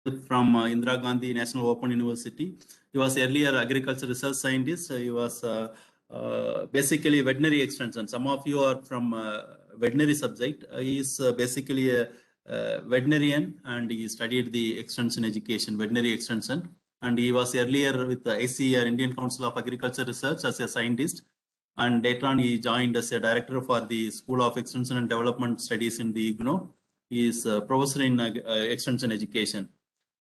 from Indira Gandhi National Open University. He was earlier agriculture research scientist. He was basically veterinary extension. Some of you are from veterinary subject. He is basically a veterinarian, and he studied the extension education, veterinary extension. And he was earlier with the ICAR, Indian Council of Agriculture Research, as a scientist. And later on, he joined as a director for the School of Extension and Development Studies in the IGNOU. He is a professor in extension education.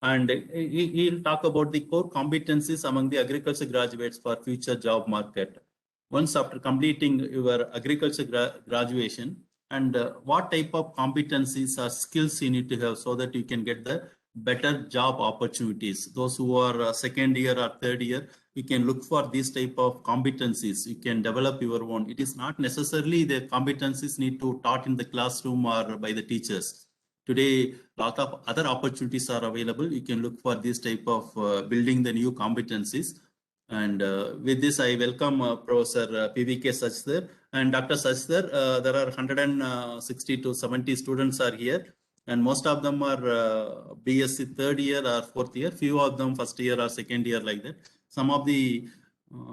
And he'll talk about the core competencies among the agriculture graduates for future job market. Once after completing your agriculture graduation, and what type of competencies or skills you need to have so that you can get the better job opportunities. Those who are second year or third year, you can look for these type of competencies. You can develop your own. It is not necessarily the competencies need to taught in the classroom or by the teachers. Today, lot of other opportunities are available. You can look for this type of building the new competencies. And with this, I welcome Professor PVK Sachdhar and Dr. Sachdhar. There are 160 to 70 students are here, and most of them are BSc third year or fourth year. Few of them first year or second year, like that. Some of the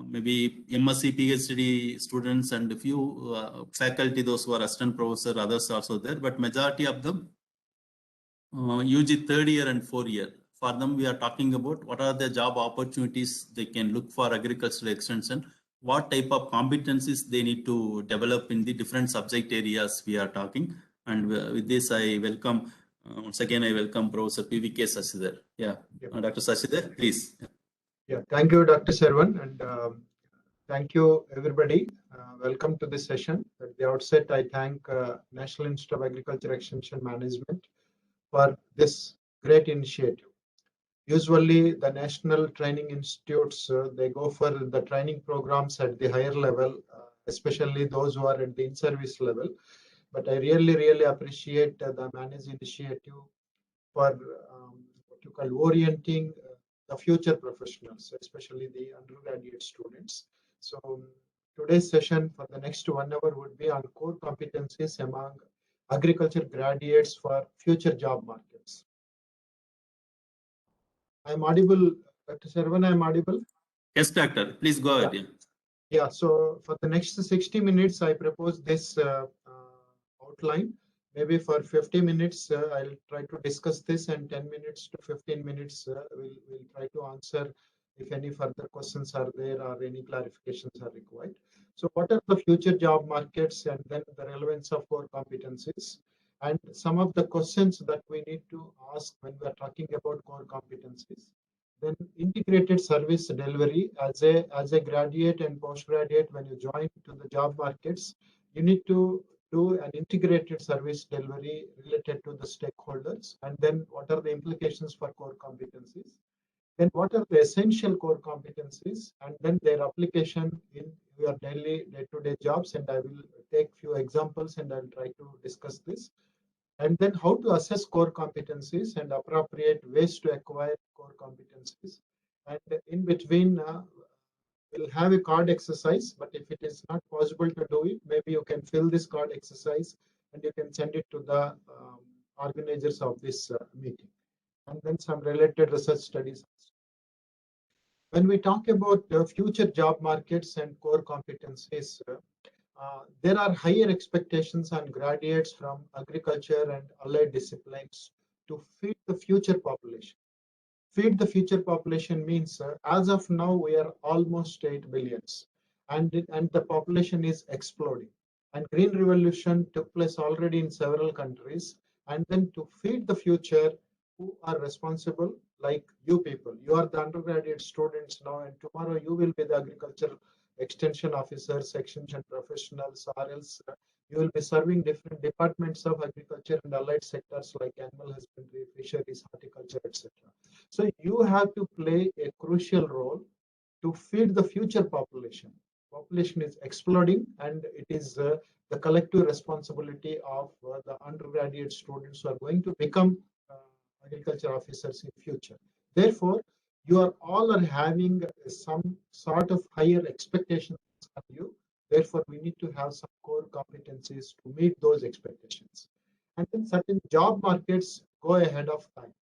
maybe MSc, PhD students, and a few faculty, those who are assistant professor, others also there, but majority of them UG third year and fourth year. For them, we are talking about what are the job opportunities they can look for agricultural extension, what type of competencies they need to develop in the different subject areas we are talking. And with this, I welcome, once again, I welcome Professor PVK Sachdhar. Yeah, Dr. Sachdhar, please. Yeah, thank you, Dr. Sarwan, and thank you, everybody. Welcome to this session. At the outset, I thank National Institute of Agriculture Extension Management for this great initiative. Usually, the national training institutes, they go for the training programs at the higher level, especially those who are at the in-service level. But I really appreciate the managed initiative for what you call orienting the future professionals, especially the undergraduate students. So today's session for the next 1 hour would be on core competencies among agriculture graduates for future job markets. I'm audible, Dr. Sarwan, I'm audible? Yes, doctor, please go ahead. Yeah, so for the next 60 minutes, I propose this outline. Maybe for 50 minutes, I'll try to discuss this, and 10 minutes to 15 minutes, we'll try to answer if any further questions are there or any clarifications are required. So what are the future job markets, and then the relevance of core competencies, and some of the questions that we need to ask when we are talking about core competencies. Then integrated service delivery as a graduate and postgraduate, when you join to the job markets, you need to do an integrated service delivery related to the stakeholders. And then what are the implications for core competencies? Then what are the essential core competencies, and then their application in your daily day-to-day jobs. And I will take few examples and I'll try to discuss this. And then how to assess core competencies and appropriate ways to acquire core competencies. And in between, we'll have a card exercise, but if it is not possible to do it, maybe you can fill this card exercise and you can send it to the organizers of this meeting. And then some related research studies. When we talk about future job markets and core competencies, there are higher expectations on graduates from agriculture and allied disciplines to feed the future population. Feed the future population means, as of now, we are almost 8 billions, and the population is exploding. And Green Revolution took place already in several countries. And then to feed the future, who are responsible? Like you people. You are the undergraduate students now, and tomorrow you will be the agriculture extension officers, extension professionals, or else you will be serving different departments of agriculture and allied sectors like animal husbandry, fisheries, horticulture, etc. So you have to play a crucial role to feed the future population. Population is exploding, and it is the collective responsibility of the undergraduate students who are going to become agriculture officers in future. Therefore, you are all having some sort of higher expectations of you. Therefore, we need to have some core competencies to meet those expectations. And then certain job markets go ahead of time.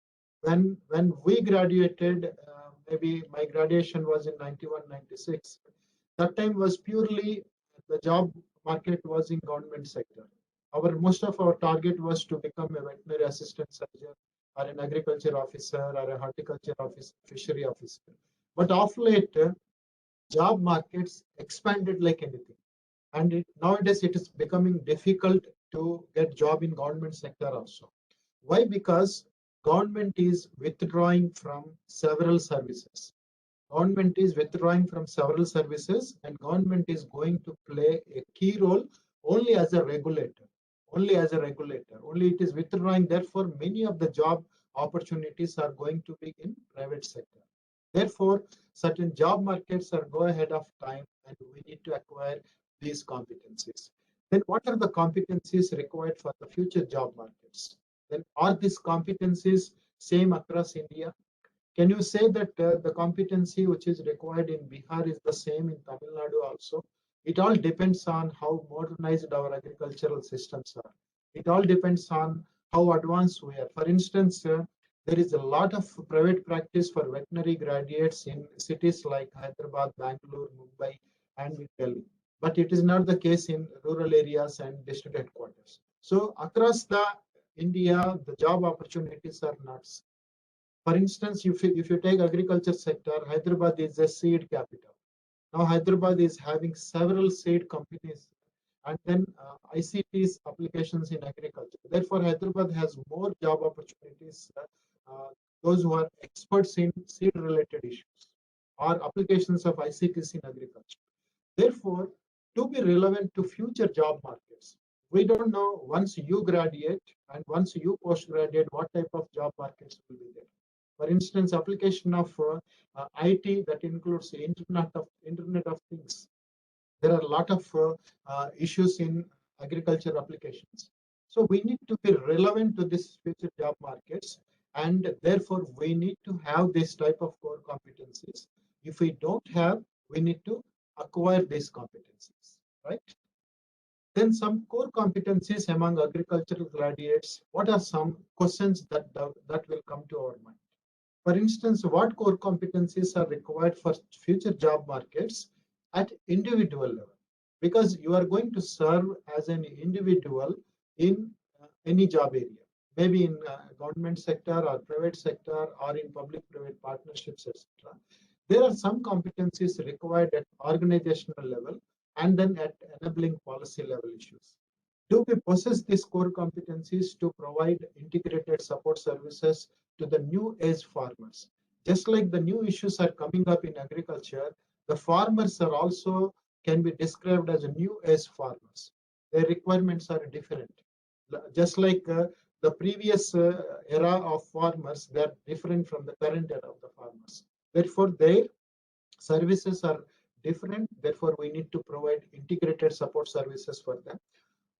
when we graduated, maybe my graduation was in 91, 96. That time was purely the job market was in government sector. Most of our target was to become a veterinary assistant surgeon or an agriculture officer or a horticulture officer, fishery officer. But of late, job markets expanded like anything. And nowadays it is becoming difficult to get job in government sector also. Why? Because government is withdrawing from several services. Government is withdrawing from several services, and government is going to play a key role only as a regulator. Only as a regulator. Only it is withdrawing. Therefore, many of the job opportunities are going to be in private sector. Therefore, certain job markets are go ahead of time, and we need to acquire these competencies. Then what are the competencies required for the future job markets? Then are these competencies same across India? Can you say that the competency which is required in Bihar is the same in Tamil Nadu also? It all depends on how modernized our agricultural systems are. It all depends on how advanced we are. For instance, there is a lot of private practice for veterinary graduates in cities like Hyderabad, Bangalore, Mumbai, and Delhi. But it is not the case in rural areas and district headquarters. So across the India, the job opportunities are not. For instance, if you take agriculture sector, Hyderabad is a seed capital. Now Hyderabad is having several seed companies and then ICT's applications in agriculture. Therefore, Hyderabad has more job opportunities, those who are experts in seed related issues or applications of ICTs in agriculture. Therefore, to be relevant to future job markets, we don't know once you graduate and once you postgraduate, what type of job markets will be there. For instance, application of IT that includes Internet of Things. There are a lot of issues in agriculture applications. So we need to be relevant to this future job markets, and therefore we need to have this type of core competencies. If we don't have, we need to acquire these competencies, right? Then some core competencies among agricultural graduates. What are some questions that will come to our mind? For instance, what core competencies are required for future job markets at individual level? Because you are going to serve as an individual in any job area, maybe in government sector or private sector or in public-private partnerships, etc. There are some competencies required at organizational level and then at enabling policy level issues. Do we possess these core competencies to provide integrated support services to the new age farmers? Just like the new issues are coming up in agriculture, the farmers are also can be described as new age farmers. Their requirements are different. Just like the previous era of farmers, they are different from the current era of the farmers. Therefore, their services are different. Therefore, we need to provide integrated support services for them.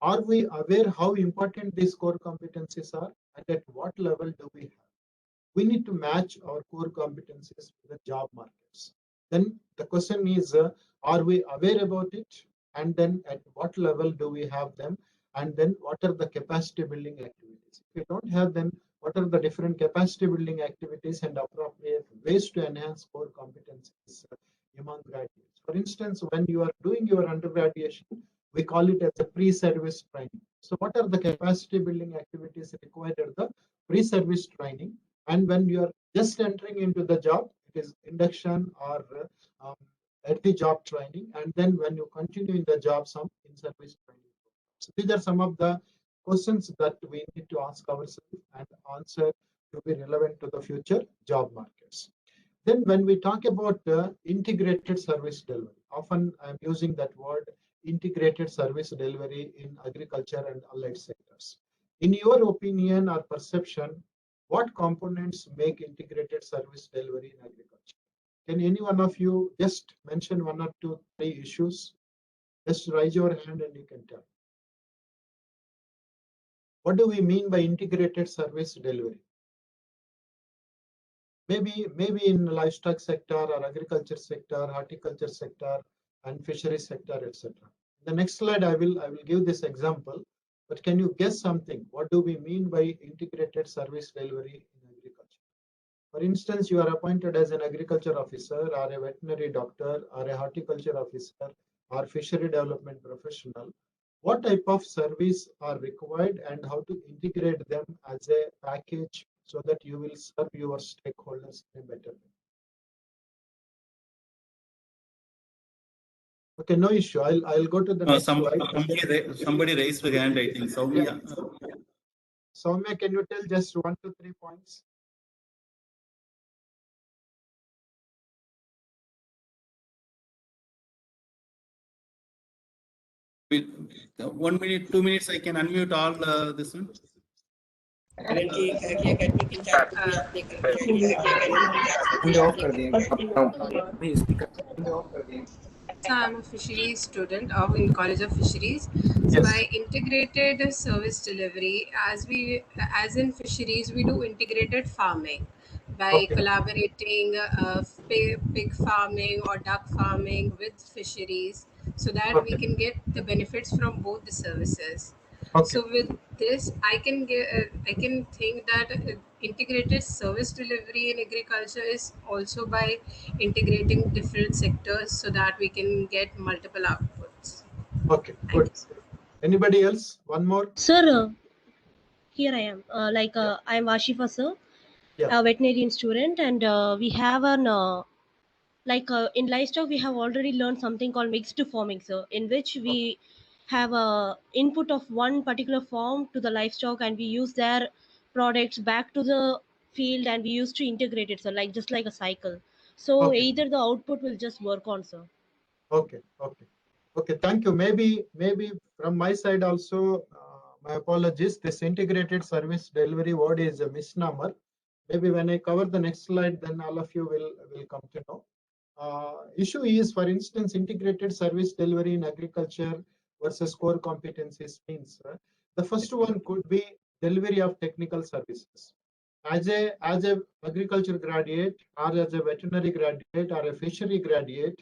Are we aware how important these core competencies are and at what level do we have? We need to match our core competencies with the job markets. Then the question is, are we aware about it? And then at what level do we have them? And then what are the capacity building activities? If we don't have them, what are the different capacity building activities and appropriate ways to enhance core competencies among graduates? For instance, when you are doing your undergraduation, we call it as a pre-service training. So what are the capacity building activities required at the pre-service training? And when you are just entering into the job, it is induction or at the job training. And then when you continue in the job, some in-service training. So these are some of the questions that we need to ask ourselves and answer to be relevant to the future job markets. Then when we talk about integrated service delivery, often I'm using that word integrated service delivery in agriculture and allied sectors. In your opinion or perception, what components make integrated service delivery in agriculture? Can any one of you just mention one or two, three issues? Just raise your hand and you can tell. What do we mean by integrated service delivery? Maybe in livestock sector or agriculture sector, horticulture sector, and fishery sector, etc. The next slide, I will give this example. But can you guess something? What do we mean by integrated service delivery in agriculture? For instance, you are appointed as an agriculture officer or a veterinary doctor or a horticulture officer or fishery development professional. What type of service are required and how to integrate them as a package so that you will serve your stakeholders in a better way. Okay, no issue. I'll go to the next slide. Somebody raised the hand, I think. Soumya. Soumya, can you tell just 1 to 3 points? Wait, 1 minute, 2 minutes, I can unmute all this one. So I'm a fisheries student in College of Fisheries. So Yes. by integrated service delivery, as in fisheries, we do integrated farming by Okay. collaborating pig farming or duck farming with fisheries, so that we Okay. can get the benefits from both the services. Okay. So with this, I can think that integrated service delivery in agriculture is also by integrating different sectors so that we can get multiple outputs. Okay, good. Anybody else? One more? Sir, here I am. I'm Ashifa, sir, Yeah. a veterinarian student, and we have in livestock, we have already learned something called mixed farming, sir, in which we have a input of one particular farm to the livestock, and we use their products back to the field, and we used to integrate it, sir, just like a cycle. So Okay. either the output will just work on, sir. Okay. Thank you. Maybe from my side also, my apologies. This integrated service delivery word is a misnomer. Maybe when I cover the next slide, then all of you will come to know. Issue is, for instance, integrated service delivery in agriculture versus core competencies means the first one could be delivery of technical services. As a agriculture graduate or as a veterinary graduate or a fishery graduate,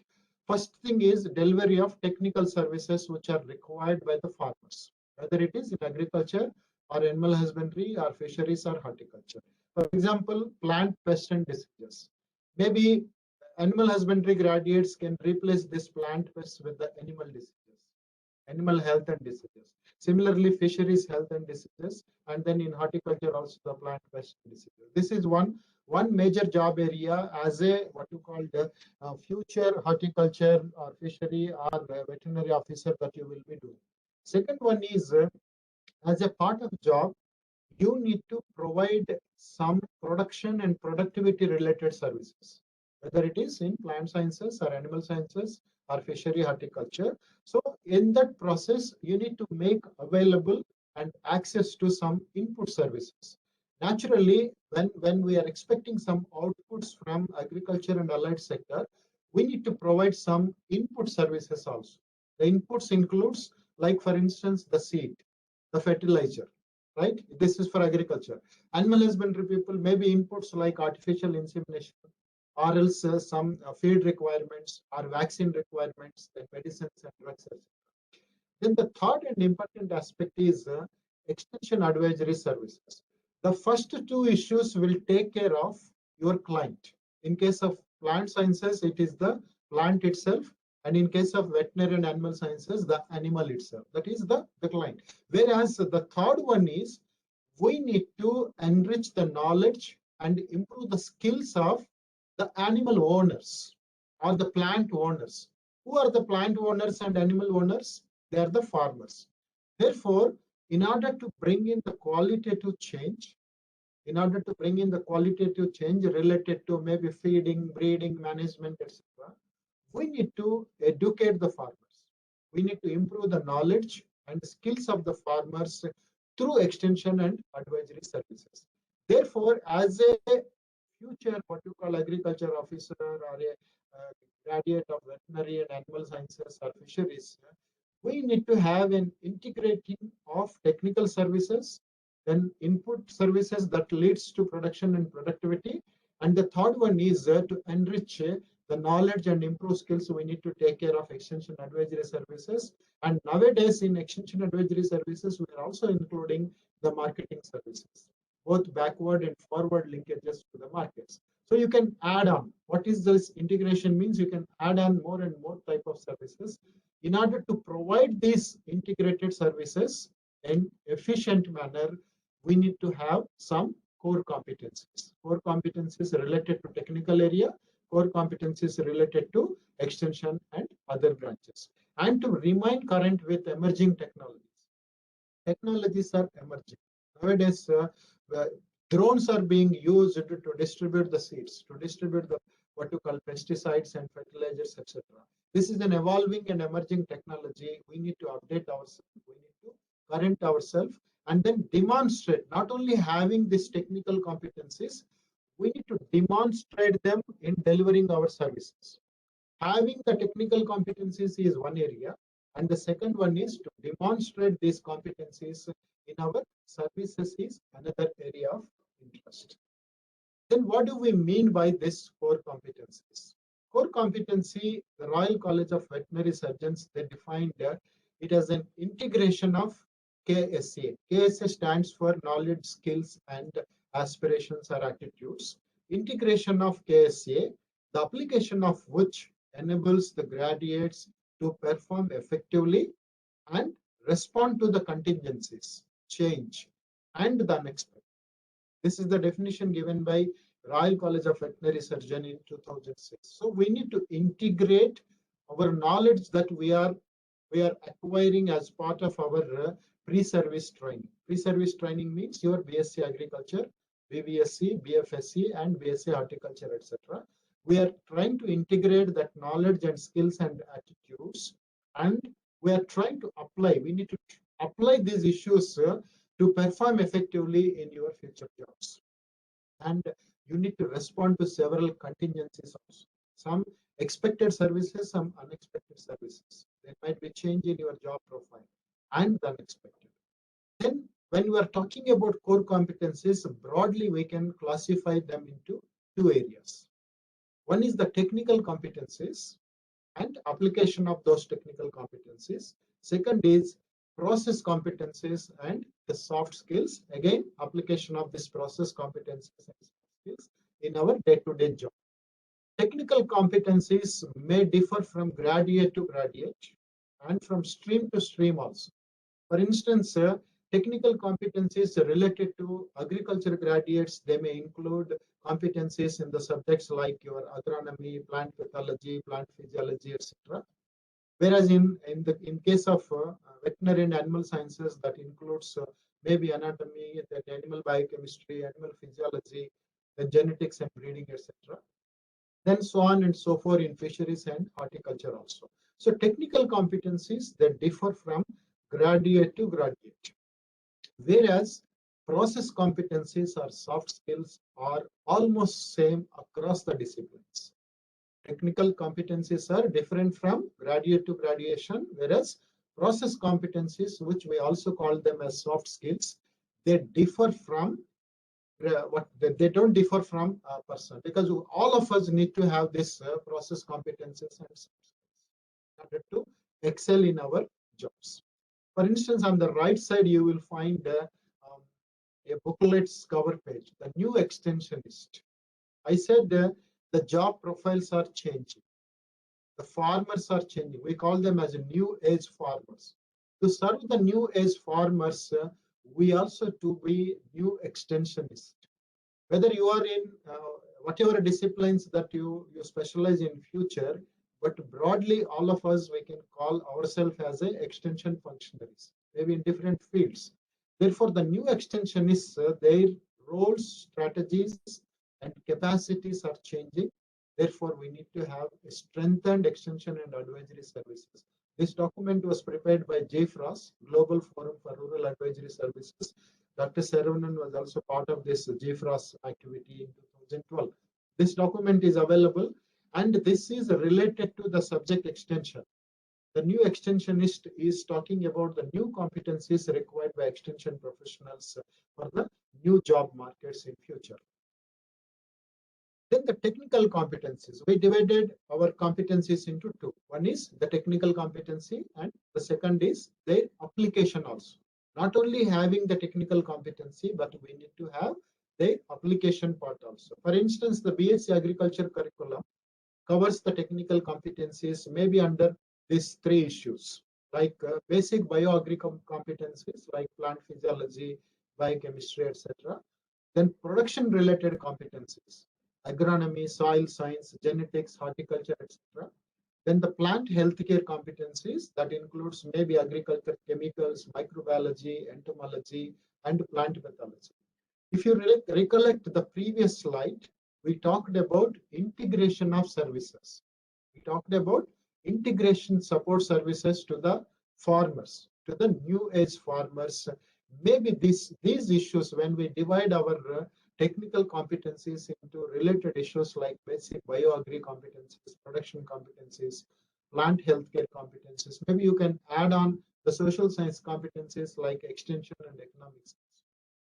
first thing is delivery of technical services which are required by the farmers, whether it is in agriculture or animal husbandry or fisheries or horticulture. For example, plant pest and diseases. Maybe animal husbandry graduates can replace this plant pest with the animal diseases, animal health and diseases. Similarly, fisheries health and diseases, and then in horticulture also the plant pest and diseases. This is one major job area as a what you call the future horticulture or fishery or veterinary officer that you will be doing. Second one is as a part of job, you need to provide some production and productivity related services, whether it is in plant sciences or animal sciences or fishery horticulture. So in that process, you need to make available and access to some input services. Naturally, when we are expecting some outputs from agriculture and allied sector, we need to provide some input services also. The inputs includes, like for instance, the seed, the fertilizer, right? This is for agriculture. Animal husbandry people, maybe inputs like artificial insemination, or else some feed requirements or vaccine requirements, then medicines and drugs, etc. Then the third and important aspect is extension advisory services. The first two issues will take care of your client. In case of plant sciences, it is the plant itself. And in case of veterinary and animal sciences, the animal itself. That is the client. Whereas the third one is, we need to enrich the knowledge and improve the skills of the animal owners or the plant owners. Who are the plant owners and animal owners? They are the farmers. Therefore, in order to bring in the qualitative change, related to maybe feeding, breeding, management, etc., we need to educate the farmers. We need to improve the knowledge and skills of the farmers through extension and advisory services. Therefore, as a future what you call agriculture officer or a graduate of veterinary and animal sciences or fisheries, we need to have an integrating of technical services, then input services that leads to production and productivity. And the third one is to enrich the knowledge and improve skills. So we need to take care of extension advisory services. And nowadays in extension advisory services, we are also including the marketing services. both backward and forward linkages to the markets. So you can add on. What is this integration means? You can add on more and more type of services in order to provide these integrated services in efficient manner. We need to have some core competencies. Core competencies related to technical area, core competencies related to extension and other branches, and to remain current with emerging technologies. Technologies are emerging. Nowadays, drones are being used to distribute the seeds, to distribute the what you call pesticides and fertilizers, etc. This is an evolving and emerging technology. We need to update ourselves. We need to current ourselves and then demonstrate, not only having these technical competencies, we need to demonstrate them in delivering our services. Having the technical competencies is one area, and the second one is to demonstrate these competencies in our services is another area of interest. Then what do we mean by this core competencies? Core competency, the Royal College of Veterinary Surgeons, they defined it as an integration of KSA. KSA stands for knowledge, skills, and aspirations or attitudes. Integration of KSA, the application of which enables the graduates to perform effectively and respond to the contingencies, change, and the unexpected. This is the definition given by Royal College of Veterinary Surgeon in 2006. So we need to integrate our knowledge that we are acquiring as part of our pre-service training. Pre-service training means your BSc Agriculture, BVSc, BFSc, and BSc Horticulture, etc. We are trying to integrate that knowledge and skills and attitudes, and we are trying to apply. We need to apply these issues to perform effectively in your future jobs. And you need to respond to several contingencies also. Some expected services, some unexpected services. There might be change in your job profile and the unexpected. Then when we are talking about core competencies, broadly we can classify them into two areas. One is the technical competencies and application of those technical competencies. Second is process competencies and the soft skills. Again, application of this process competencies and soft skills in our day-to-day job. Technical competencies may differ from graduate to graduate and from stream to stream also. For instance, technical competencies related to agriculture graduates, they may include competencies in the subjects like your agronomy, plant pathology, plant physiology, etc. Whereas in case of veterinary and animal sciences, that includes maybe anatomy, then animal biochemistry, animal physiology, then genetics and breeding, etc. Then so on and so forth in fisheries and horticulture also. So technical competencies that differ from graduate to graduate, whereas process competencies or soft skills are almost same across the disciplines. Technical competencies are different from graduate to graduation, whereas process competencies, which we also call them as soft skills, they differ from they don't differ from a person, because all of us need to have this process competencies and soft skills in order to excel in our jobs. For instance, on the right side, you will find a booklet's cover page, the new extensionist. I said the job profiles are changing. The farmers are changing. We call them as new age farmers. To serve the new age farmers, we also to be new extensionists. Whether you are in whatever disciplines that you specialize in future, but broadly all of us, we can call ourselves as a extension functionaries, maybe in different fields. Therefore, the new extensionists, their roles, strategies, and capacities are changing. Therefore, we need to have a strengthened extension and advisory services. This document was prepared by GFROS, Global Forum for Rural Advisory Services. Dr. Saravanan was also part of this GFROS activity in 2012. This document is available, and this is related to the subject extension. The new extensionist is talking about the new competencies required by extension professionals for the new job markets in future. Then the technical competencies. We divided our competencies into two. One is the technical competency, and the second is their application also. not only having the technical competency, but we need to have the application part also. For instance, the BSc Agriculture curriculum covers the technical competencies maybe under these three issues, like basic bioagri competencies like plant physiology, biochemistry, etc. Then production related competencies, agronomy, soil science, genetics, horticulture, etc. Then the plant healthcare competencies that includes maybe agriculture, chemicals, microbiology, entomology, and plant pathology. If you recollect the previous slide, we talked about integration of services. We talked about integration support services to the farmers, to the new age farmers. Maybe these issues, when we divide our technical competencies into related issues like basic bioagri competencies, production competencies, plant healthcare competencies, maybe you can add on the social science competencies like extension and economics.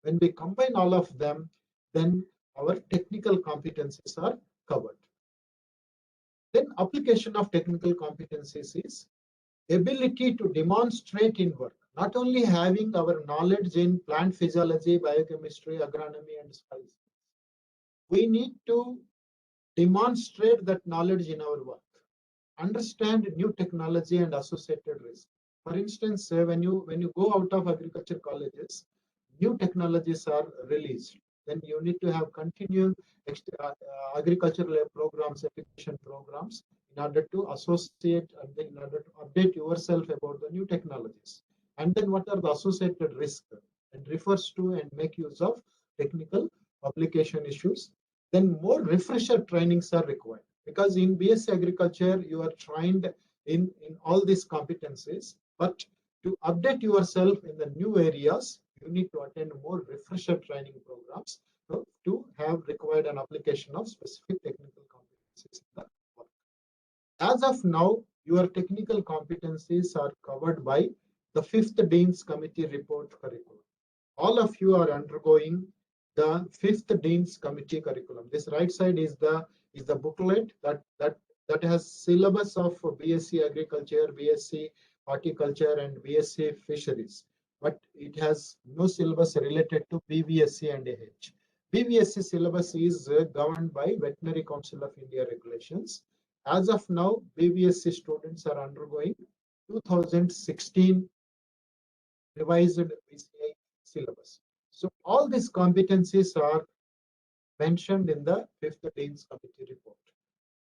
When we combine all of them, then our technical competencies are covered. Then application of technical competencies is ability to demonstrate in work, not only having our knowledge in plant physiology, biochemistry, agronomy, and soil science. We need to demonstrate that knowledge in our work, understand new technology and associated risk. For instance, when you go out of agriculture colleges, new technologies are released. Then you need to have continuing agricultural programs, education programs, in order to associate and in order to update yourself about the new technologies. And then what are the associated risks, and refers to and make use of technical application issues. Then more refresher trainings are required, because in BSc Agriculture you are trained in all these competencies, but to update yourself in the new areas, you need to attend more refresher training programs to have required an application of specific technical competencies in the work. As of now, your technical competencies are covered by the 5th Dean's Committee report curriculum. All of you are undergoing the 5th Dean's Committee curriculum. This right side is the booklet that has syllabus of BSc Agriculture, BSc Horticulture, and BSc Fisheries, but it has no syllabus related to BVSc and AH. BVSc syllabus is governed by Veterinary Council of India regulations. As of now, BVSc students are undergoing 2016 revised BCI syllabus. So all these competencies are mentioned in the 5th Dean's Committee report.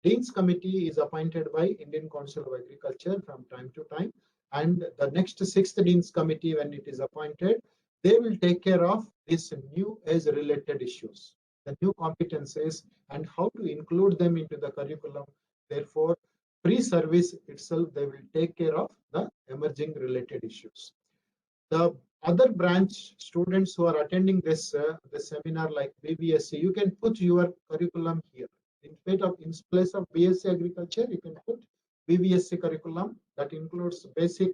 Dean's Committee is appointed by Indian Council of Agriculture from time to time, and the next 6th Dean's Committee, when it is appointed, they will take care of these new age related issues, the new competencies, and how to include them into the curriculum. Therefore, pre-service itself, they will take care of the emerging related issues. The other branch students who are attending this seminar like BVSc, you can put your curriculum here. In place of BSc Agriculture, you can put BVSc curriculum that includes basic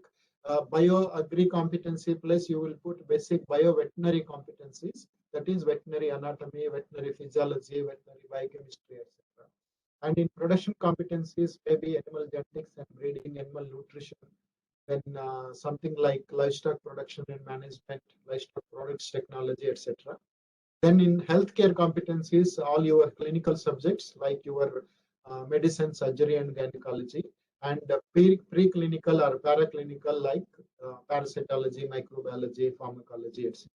bioagri competency, plus you will put basic bioveterinary competencies, that is veterinary anatomy, veterinary physiology, veterinary biochemistry, etc. And in production competencies, maybe animal genetics and breeding, animal nutrition, then something like livestock production and management, livestock products technology, etc. Then in healthcare competencies, all your clinical subjects like your medicine, surgery, and gynecology, and preclinical or paraclinical like parasitology, microbiology, pharmacology, etc.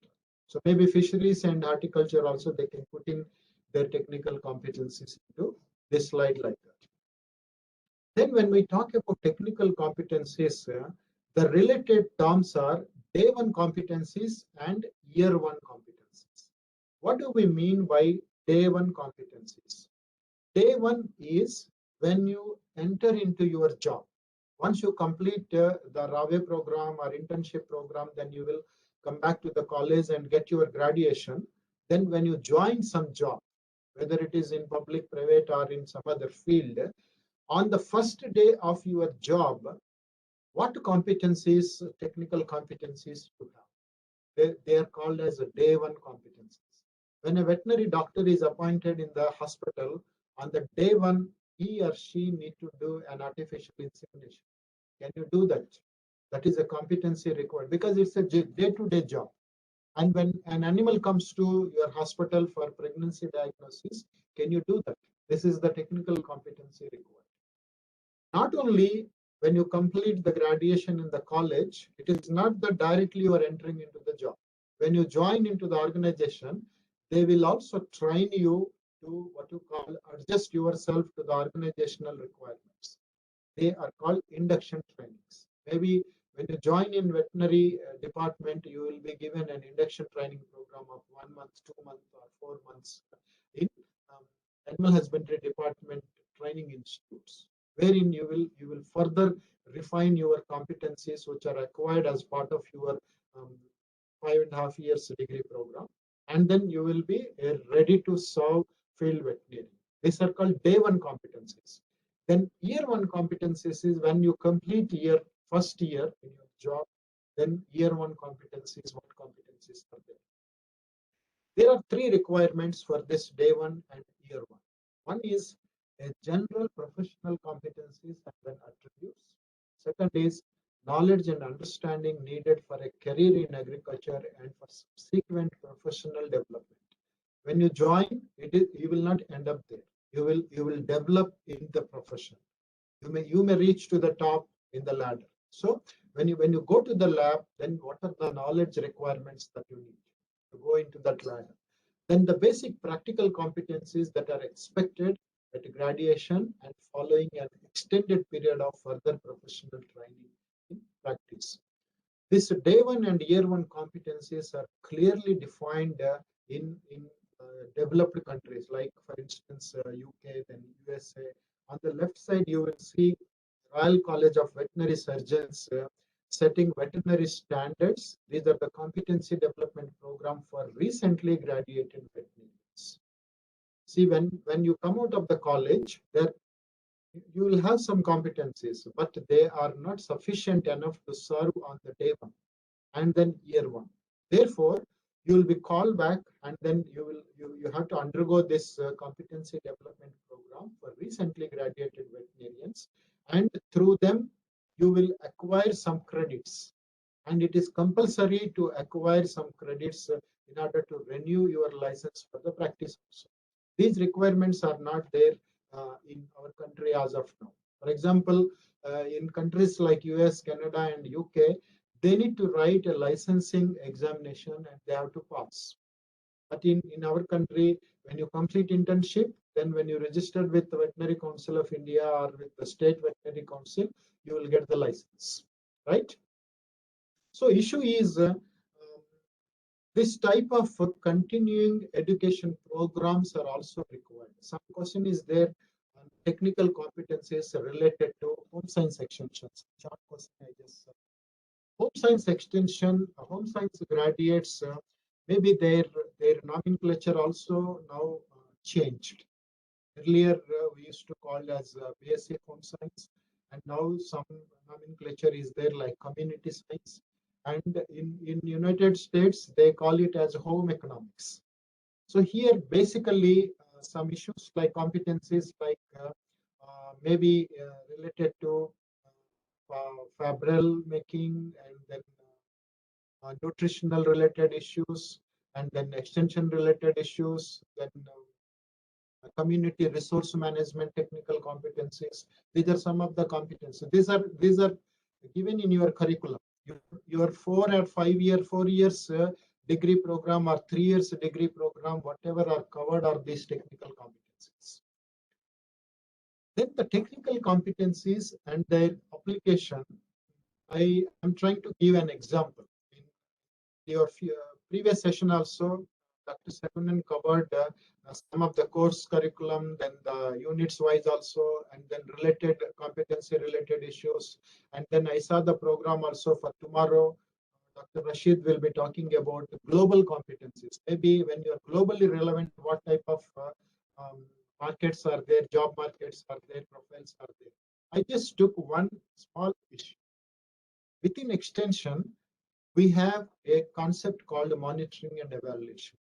So maybe fisheries and horticulture also, they can put in their technical competencies into this slide like that. Then when we talk about technical competencies, the related terms are day one competencies and year one competencies. What do we mean by day one competencies? Day one is when you enter into your job. Once you complete the RAVE program or internship program, then you will come back to the college and get your graduation. Then when you join some job, whether it is in public, private, or in some other field, on the first day of your job, what competencies, technical competencies you have? They are called as day one competencies. When a veterinary doctor is appointed in the hospital, on the day one, he or she need to do an artificial insemination. Can you do that? That is a competency required because it's a day-to-day job. And when an animal comes to your hospital for pregnancy diagnosis, can you do that? This is the technical competency required. Not only when you complete the graduation in the college, it is not that directly you are entering into the job. When you join into the organization, they will also train you to what you call adjust yourself to the organizational requirements. They are called induction trainings. Maybe when you join in veterinary department, you will be given an induction training program of 1 month, 2 months, or 4 months in animal husbandry department training institutes, wherein you will further refine your competencies which are acquired as part of your 5.5 years degree program, and then you will be ready to serve field veterinarian. These are called day one competencies. Then year one competencies is when you complete your first year in your job, then year one competencies, what competencies are there? There are three requirements for this day one and year one. One is a general professional competencies and then attributes. Second is knowledge and understanding needed for a career in agriculture and for subsequent professional development. When you join, you will not end up there. You will develop in the profession. You may reach to the top in the ladder. So when you go to the lab, then what are the knowledge requirements that you need to go into that ladder? Then the basic practical competencies that are expected at graduation and following an extended period of further professional training in practice. This day one and year one competencies are clearly defined in developed countries, like for instance UK, then USA. On the left side, you will see Royal College of Veterinary Surgeons setting veterinary standards. These are the competency development program for recently graduated veterinarians. See, when you come out of the college, there you will have some competencies, but they are not sufficient enough to serve on the day one and then year one. Therefore, you will be called back, and then you have to undergo this competency development program for recently graduated veterinarians, and through them you will acquire some credits, and it is compulsory to acquire some credits in order to renew your license for the practice also. These requirements are not there in our country as of now. For example, in countries like US, Canada, and UK, they need to write a licensing examination and they have to pass. But in our country, when you complete internship, then when you register with the Veterinary Council of India or with the State Veterinary Council, you will get the license, right? So issue is this type of continuing education programs are also required. Some question is there on technical competencies related to home science extensions. Short question I just home science extension, home science graduates, maybe their nomenclature also now changed. Earlier we used to call as BSc Home Science, and now some nomenclature is there like community science. And in United States, they call it as home economics. So here, basically, some issues like competencies, like maybe related to fabric making, and then nutritional related issues, and then extension related issues, then community resource management, technical competencies. These are some of the competencies. These are given in your curriculum. Your 4 or 5 year, 4 years degree program or 3 years degree program, whatever are covered are these technical competencies. Then the technical competencies and their application, I am trying to give an example. In your previous session also, Dr. Savanan covered some of the course curriculum, then the units wise also, and then related competency related issues. And then I saw the program also for tomorrow. Dr. Rashid will be talking about global competencies. Maybe when you are globally relevant, what type of markets are there, job markets are there, profiles are there. I just took one small issue. Within extension, we have a concept called monitoring and evaluation.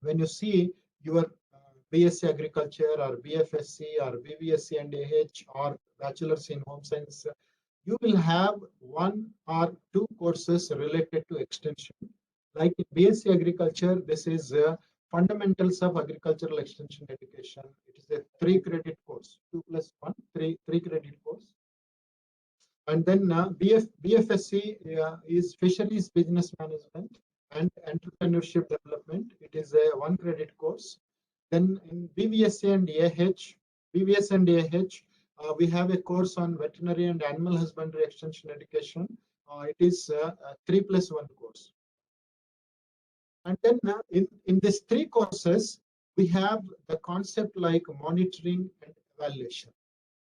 When you see your BSc Agriculture or BFSC or BVSC and AH or Bachelor's in Home Science you will have 1 or 2 courses related to extension. Like in BSc Agriculture, this is Fundamentals of Agricultural Extension Education. It is a 3-credit course, 2 plus 1, 3-credit course. And then BFSC is Fisheries Business Management and Entrepreneurship Development. It is a 1-credit course. Then in BVSC and AH, we have a course on Veterinary and Animal Husbandry Extension Education. It is a 3 plus 1 course. And then in these 3 courses, we have the concept like monitoring and evaluation.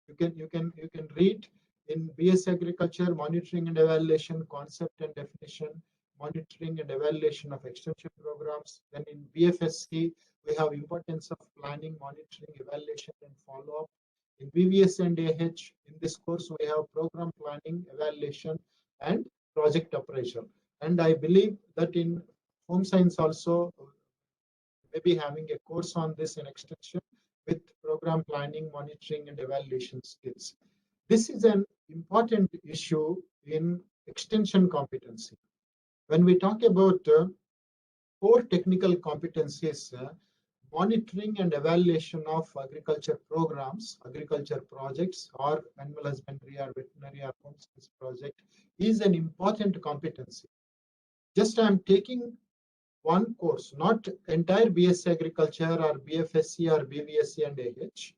You can read in BS Agriculture, monitoring and evaluation, concept and definition, monitoring and evaluation of extension programs. Then in BFSC, we have importance of planning, monitoring, evaluation, and follow-up. In BVS and AH, in this course, we have program planning, evaluation, and project appraisal. And I believe that in home science also, maybe having a course on this in extension with program planning, monitoring, and evaluation skills. This is an important issue in extension competency. When we talk about 4 technical competencies, monitoring and evaluation of agriculture programs, agriculture projects, or animal husbandry or veterinary or home science project is an important competency. Just I'm taking 1 course, not entire BSc Agriculture or BFSC or BVSC and AH.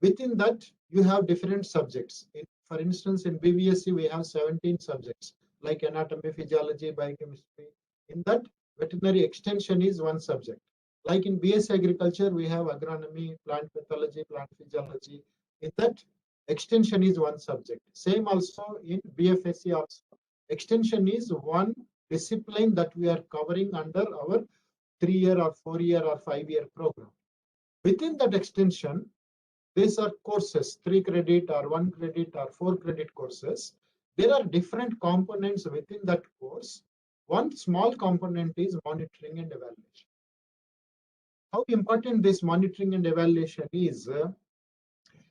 Within that, you have different subjects. For instance, in BVSC, we have 17 subjects like anatomy, physiology, biochemistry. In that, veterinary extension is 1 subject. Like in BSc Agriculture, we have agronomy, plant pathology, plant physiology. In that, extension is 1 subject. Same also in BFSC also. Extension is 1 discipline that we are covering under our 3-year or 4-year or 5-year program. Within that extension, these are courses, 3-credit or 1-credit or 4-credit courses. There are different components within that course. 1 small component is monitoring and evaluation. How important this monitoring and evaluation is,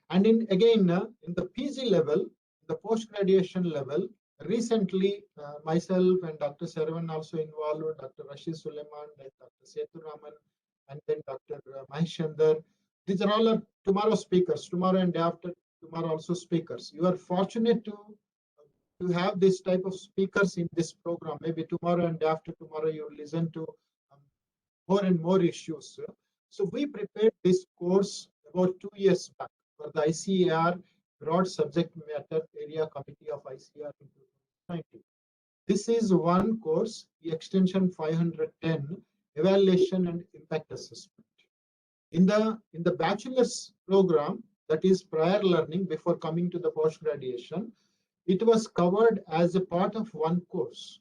and in the PG level, the post-graduation level, recently myself and Dr. Sarvan also involved, Dr. Rashid Suleiman, then Dr. Setu Raman, and then Dr. Maheshandar. These are all tomorrow speakers, tomorrow and after tomorrow also speakers. You are fortunate to have this type of speakers in this program. Maybe tomorrow and after tomorrow you will listen to more and more issues. So we prepared this course about 2 years back for the ICAR Broad Subject Matter Area Committee of ICAR in 2019. This is 1 course, the extension 510, evaluation and impact assessment. In the bachelor's program, that is prior learning before coming to the post-graduation, it was covered as a part of 1 course.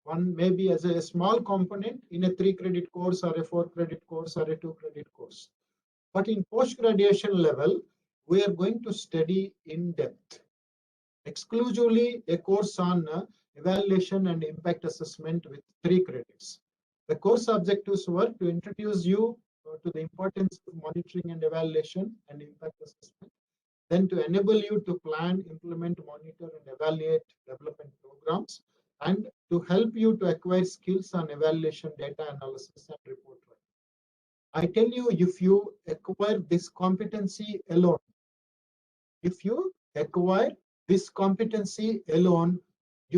1 maybe as a small component in a 3-credit course or a 4-credit course or a 2-credit course. But in post-graduation level, we are going to study in depth, exclusively a course on evaluation and impact assessment with 3 credits. The course objectives were to introduce you to the importance of monitoring and evaluation and impact assessment, then to enable you to plan, implement, monitor, and evaluate development programs, and to help you to acquire skills on evaluation, data analysis, and report writing. I tell you, if you acquire this competency alone, you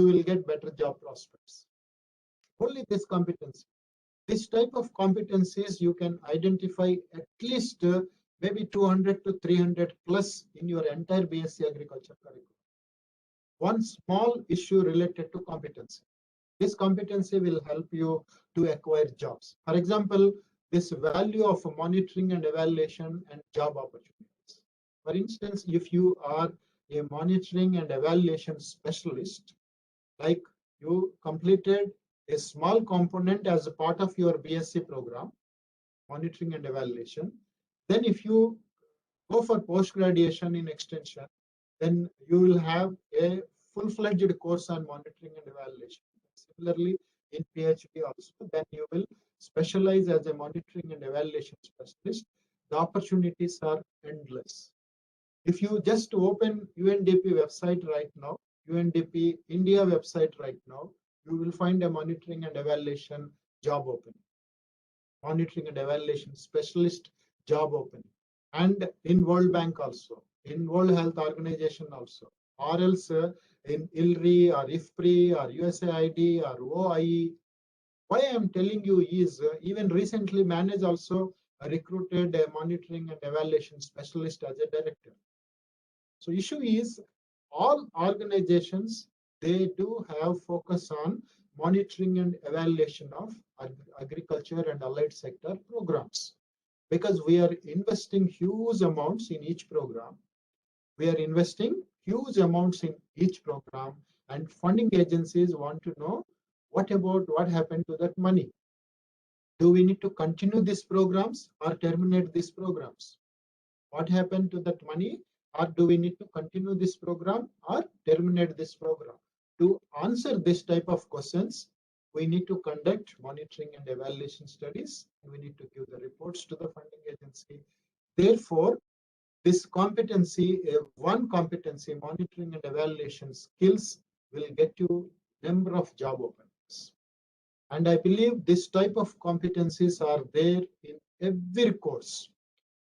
will get better job prospects. Only this competency. This type of competencies you can identify at least maybe 200 to 300 plus in your entire BSc Agriculture curriculum. 1 small issue related to competency. This competency will help you to acquire jobs. For example, this value of monitoring and evaluation and job opportunities. For instance, if you are a monitoring and evaluation specialist, like you completed a small component as a part of your BSc program, monitoring and evaluation, then if you go for post-graduation in extension, then you will have a full-fledged course on monitoring and evaluation. Similarly, in PhD also, then you will specialize as a monitoring and evaluation specialist. The opportunities are endless. If you just open UNDP website right now, UNDP India website right now, you will find a monitoring and evaluation job opening. Monitoring and evaluation specialist job opening. And in World Bank also, in World Health Organization also, or else in ILRI or IFPRI or USAID or OIE. Why I am telling you is even recently Manage also recruited a monitoring and evaluation specialist as a director. So issue is all organizations, they do have focus on monitoring and evaluation of agriculture and allied sector programs, because we are investing huge amounts in each program. We are investing huge amounts in each program, and funding agencies want to know what happened to that money. Do we need to continue these programs or terminate these programs? What happened to that money? Or do we need to continue this program or terminate this program? To answer this type of questions, we need to conduct monitoring and evaluation studies. We need to give the reports to the funding agency. Therefore, this competency, one competency, monitoring and evaluation skills, will get you number of job openings. And I believe this type of competencies are there in every course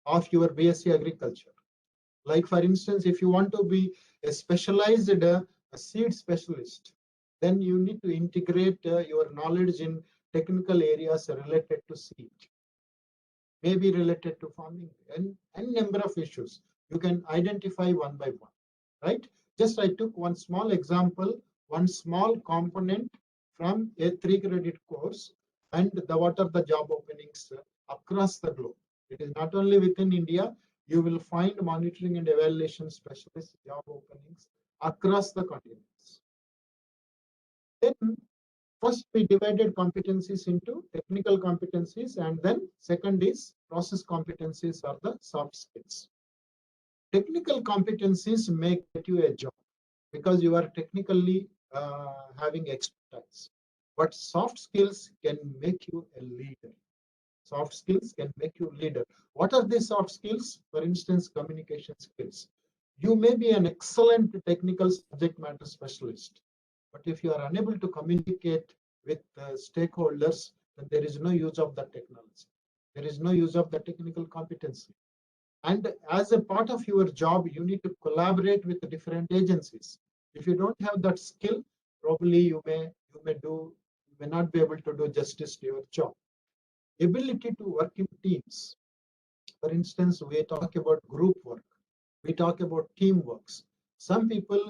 of your BSc Agriculture. Like for instance, if you want to be a specialized a seed specialist, then you need to integrate your knowledge in technical areas related to seed, maybe related to farming, and number of issues. You can identify one by one, right? Just I took one small example, one small component from a 3-credit course, and what are the job openings across the globe. It is not only within India. You will find monitoring and evaluation specialist job openings across the continents. Then first we divided competencies into technical competencies, and then second is process competencies or the soft skills. Technical competencies make you a job because you are technically having expertise, but soft skills can make you a leader. Soft skills can make you leader. What are these soft skills? For instance, communication skills. You may be an excellent technical subject matter specialist, but if you are unable to communicate with stakeholders, then there is no use of that technology. There is no use of the technical competency. And as a part of your job, you need to collaborate with the different agencies. If you don't have that skill, probably you may not be able to do justice to your job. Ability to work in teams. For instance, we talk about group work. We talk about teamwork. Some people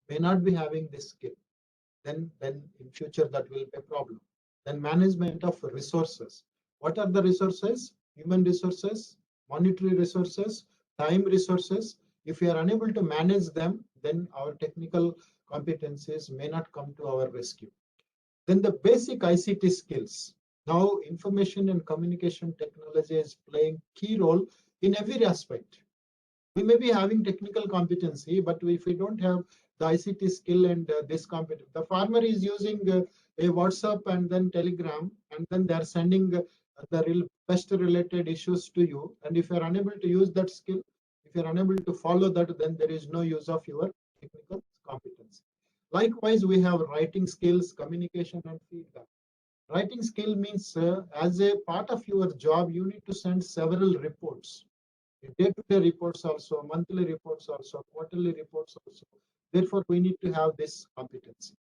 may not be having this skill. Then in future that will be a problem. Then management of resources. What are the resources? Human resources, monetary resources, time resources. If we are unable to manage them, then our technical competencies may not come to our rescue. Then the basic ICT skills. Now, information and communication technology is playing key role in every aspect. We may be having technical competency, but if we don't have the ICT skill and this competence, the farmer is using a WhatsApp and then Telegram, and then they are sending the real pest-related issues to you. And if you are unable to use that skill, if you are unable to follow that, then there is no use of your technical competency. Likewise, we have writing skills, communication, and feedback. Writing skill means as a part of your job, you need to send several reports, day-to-day reports also, monthly reports also, quarterly reports also. Therefore, we need to have this competency.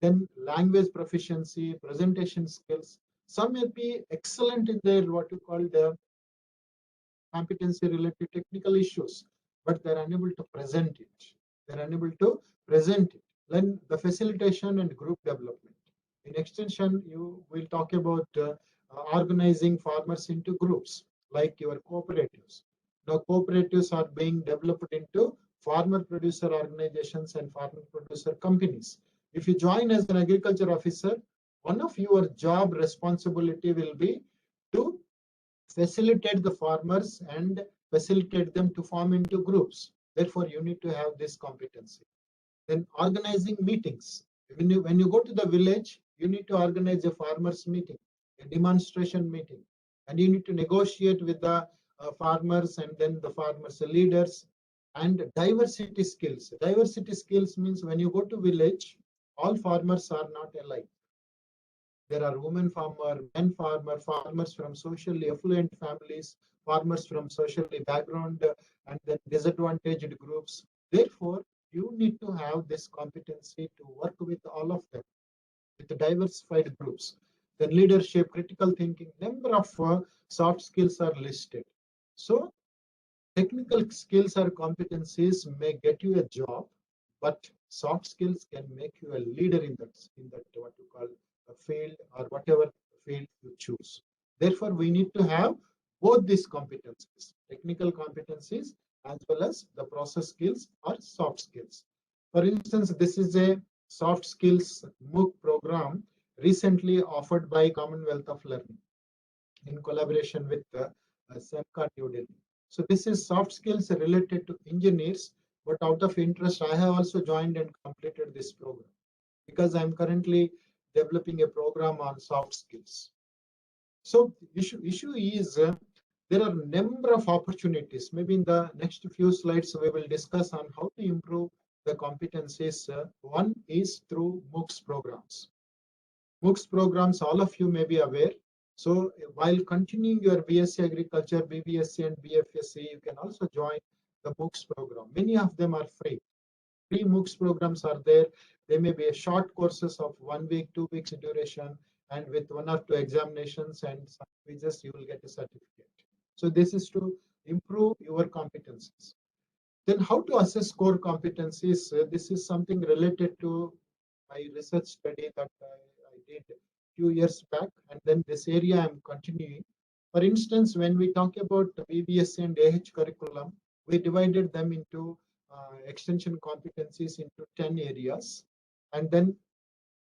Then language proficiency, presentation skills. Some may be excellent in their what you call the competency related technical issues, but they're unable to present it. They're unable to present it. Then the facilitation and group development. In extension, you will talk about organizing farmers into groups like your cooperatives. Now, cooperatives are being developed into farmer producer organizations and farmer producer companies. If you join as an agriculture officer, one of your job responsibility will be to facilitate the farmers and facilitate them to form into groups. Therefore, you need to have this competency. Then organizing meetings. When you go to the village, you need to organize a farmers meeting, a demonstration meeting, and you need to negotiate with the farmers and then the farmers leaders. and diversity skills. Diversity skills means when you go to village, all farmers are not alike. There are women farmer, men farmer, farmers from socially affluent families, farmers from socially background and then disadvantaged groups. Therefore, you need to have this competency to work with all of them, with the diversified groups. Then leadership, critical thinking, number of soft skills are listed. So technical skills or competencies may get you a job, but soft skills can make you a leader in that what you call a field or whatever field you choose. Therefore, we need to have both these competencies, technical competencies as well as the process skills or soft skills. For instance, this is a soft skills MOOC program recently offered by Commonwealth of Learning in collaboration with SEMCA New Delhi. So this is soft skills related to engineers, but out of interest, I have also joined and completed this program because I'm currently developing a program on soft skills. So issue is there are a number of opportunities. Maybe in the next few slides, we will discuss on how to improve the competencies. One is through MOOCs programs. MOOCs programs, all of you may be aware. So while continuing your BSc Agriculture, BBSc and BFSc, you can also join the MOOCs program. Many of them are free. Free MOOCs programs are there. They may be a short courses of 1 week, 2 weeks duration, and with 1 or 2 examinations and some quizzes, you will get a certificate. So this is to improve your competencies. Then how to assess core competencies? This is something related to my research study that I did few years back, and then this area I'm continuing. For instance, when we talk about the BBSc and AH curriculum, we divided them into extension competencies into 10 areas, and then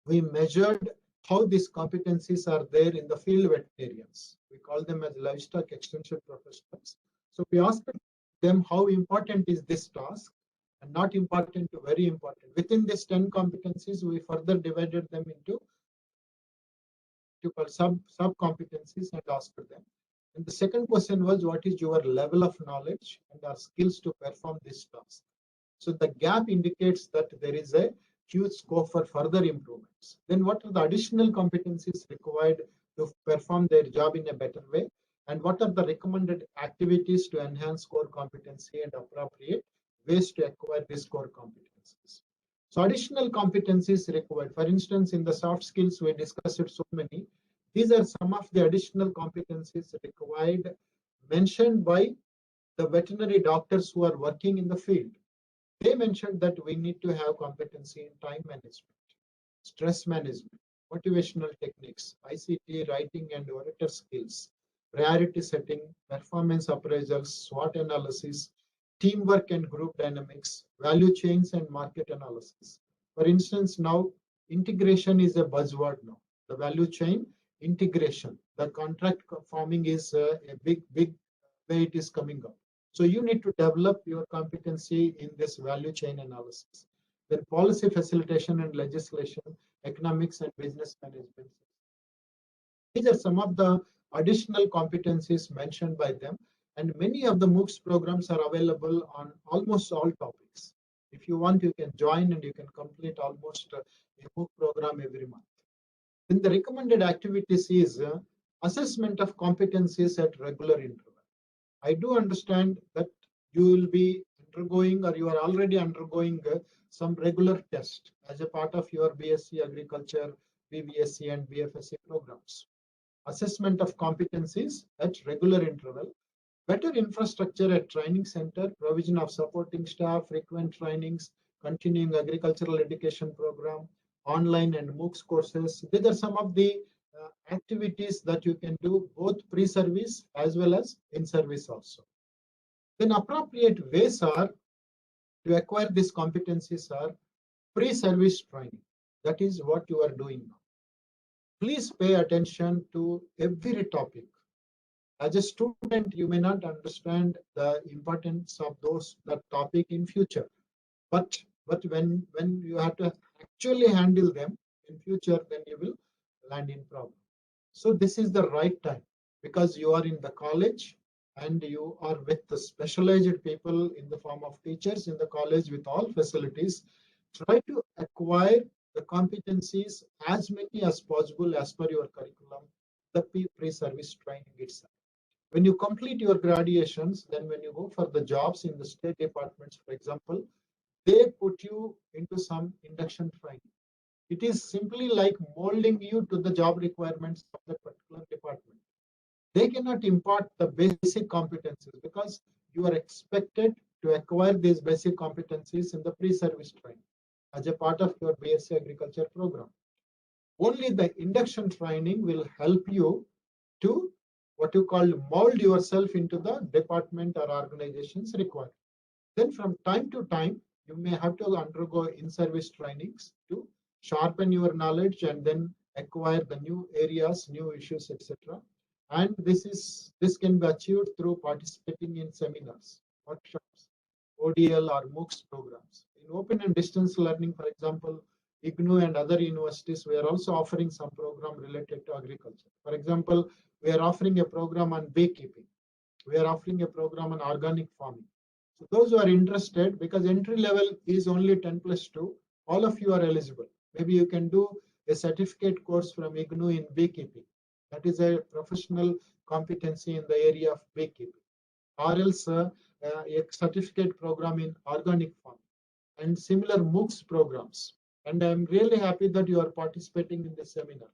we measured how these competencies are there in the field veterinarians. We call them as livestock extension professionals. So we asked them how important is this task, and not important to very important. Within these 10 competencies, we further divided them into sub competencies and asked them. And the second question was, what is your level of knowledge and our skills to perform this task? So the gap indicates that there is a huge scope for further improvements. Then what are the additional competencies required to perform their job in a better way? And what are the recommended activities to enhance core competency and appropriate ways to acquire these core competencies? So additional competencies required. For instance, in the soft skills, we discussed so many. These are some of the additional competencies required mentioned by the veterinary doctors who are working in the field. They mentioned that we need to have competency in time management, stress management, motivational techniques, ICT, writing and orator skills, priority setting, performance appraisals, SWOT analysis, teamwork and group dynamics, value chains and market analysis. For instance, now integration is a buzzword now. The value chain integration, the contract farming is a big way it is coming up. So you need to develop your competency in this value chain analysis. Then policy facilitation and legislation, economics and business management. These are some of the additional competencies mentioned by them. And many of the MOOCs programs are available on almost all topics. If you want, you can join and you can complete almost a MOOC program every month. Then the recommended activities is assessment of competencies at regular interval. I do understand that you will be undergoing or you are already undergoing some regular test as a part of your BSc Agriculture, BBSc and BFSc programs. Assessment of competencies at regular interval, better infrastructure at training center, provision of supporting staff, frequent trainings, continuing agricultural education program, online and MOOCs courses. These are some of the activities that you can do both pre-service as well as in service also. Then appropriate ways are to acquire these competencies are pre-service training. That is what you are doing now. Please pay attention to every topic. As a student, you may not understand the importance of that topic in future, but when you have to actually handle them in future, then you will land in problem. So this is the right time because you are in the college and you are with the specialized people in the form of teachers in the college with all facilities, try to acquire the competencies as many as possible as per your curriculum, the pre-service training itself. When you complete your graduations, then when you go for the jobs in the state departments, for example, they put you into some induction training. It is simply like molding you to the job requirements of that particular department. They cannot impart the basic competencies because you are expected to acquire these basic competencies in the pre-service training as a part of your BSc Agriculture program. Only the induction training will help you to what you call mold yourself into the department or organizations required. Then from time to time, you may have to undergo in-service trainings to sharpen your knowledge and then acquire the new areas, new issues, etc. And this can be achieved through participating in seminars, workshops, ODL or MOOCs programs. In open and distance learning, for example, IGNOU and other universities, we are also offering some program related to agriculture. For example, we are offering a program on beekeeping. We are offering a program on organic farming. So those who are interested, because entry level is only 10+2, all of you are eligible. Maybe you can do a certificate course from IGNOU in beekeeping. That is a professional competency in the area of beekeeping. Or else a certificate program in organic farming and similar MOOCs programs. And I'm really happy that you are participating in this seminar.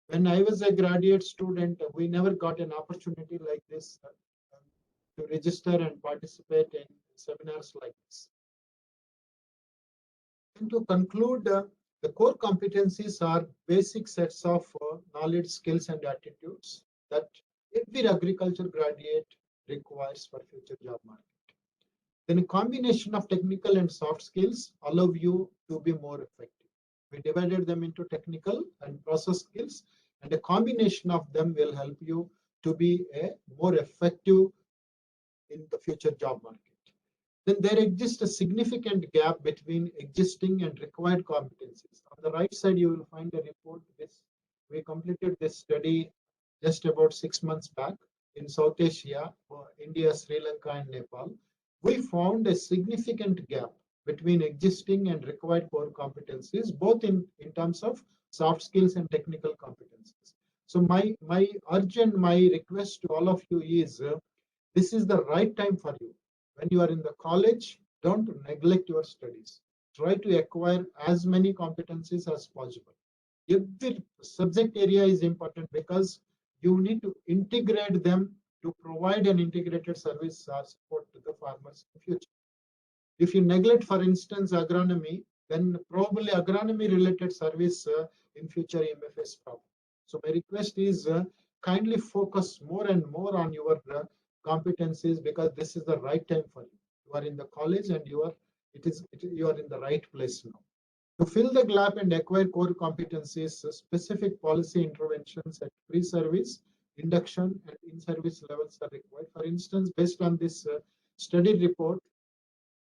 When I was a graduate student, we never got an opportunity like this to register and participate in seminars like this. And to conclude, the core competencies are basic sets of knowledge, skills, and attitudes that every agriculture graduate requires for future job market. Then a combination of technical and soft skills allow you to be more effective. We divided them into technical and process skills, and a combination of them will help you to be a more effective in the future job market. Then there exists a significant gap between existing and required competencies. On the right side, you will find a report. We completed this study just about 6 months back in South Asia, India, Sri Lanka, and Nepal. We found a significant gap between existing and required core competencies, both in terms of soft skills and technical competencies. So my urge and my request to all of you is, this is the right time for you. When you are in the college, don't neglect your studies. Try to acquire as many competencies as possible. Every subject area is important because you need to integrate them to provide an integrated service or support to the farmers in the future. If you neglect, for instance, agronomy, then probably agronomy related service in future you may face problem. So my request is kindly focus more and more on your competencies, because this is the right time for you. You are in the college and you are in the right place now. To fill the gap and acquire core competencies, specific policy interventions at pre-service, induction, and in-service levels are required. For instance, based on this study report,